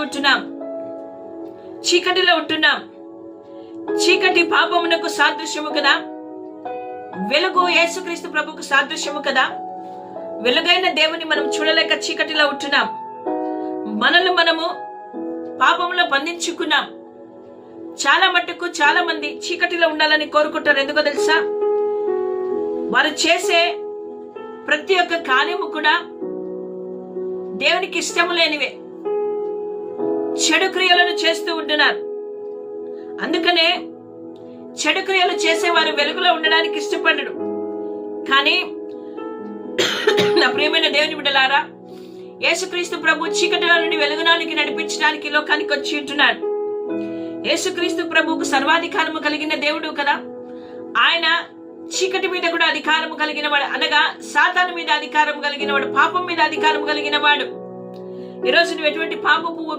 ఉంటున్నాం, చీకటిలో ఉంటున్నాం. చీకటి పాపమునకు సాదృశ్యము కదా, వెలుగు యేసుక్రీస్తు ప్రభుకు సాదృశ్యము కదా. వెలుగైన దేవుని మనం చూడలేక చీకటిలో ఉంటున్నాం. మనల్ని మనము పాపంలో బంధించుకున్నాం. చాలా మట్టుకు చాలా మంది చీకటిలో ఉండాలని కోరుకుంటారు. ఎందుకో తెలుసా? వారు చేసే ప్రతి ఒక్క కార్యము కూడా దేవునికి ఇష్టము లేనివే, చెడు క్రియలను చేస్తూ ఉంటున్నారు. అందుకనే చెడు క్రియలు చేసేవారు వెలుగులో ఉండడానికి ఇష్టపడరు. కానీ నా ప్రియమైన దేవుని బిడ్డలారా, యేసుక్రీస్తు ప్రభు చీకటిలో నుండి వెలుగునానికి నడిపించడానికి లోకానికి వచ్చి ఉంటున్నాడు. యేసుక్రీస్తు ప్రభువుకు సర్వాధికారము కలిగిన దేవుడు కదా. ఆయన చీకటి మీద కూడా అధికారము కలిగిన వాడు, అనగా సాతాను మీద అధికారం కలిగిన వాడు, పాపం మీద అధికారం కలిగిన వాడు. ఈరోజు నువ్వు ఎటువంటి పాపపు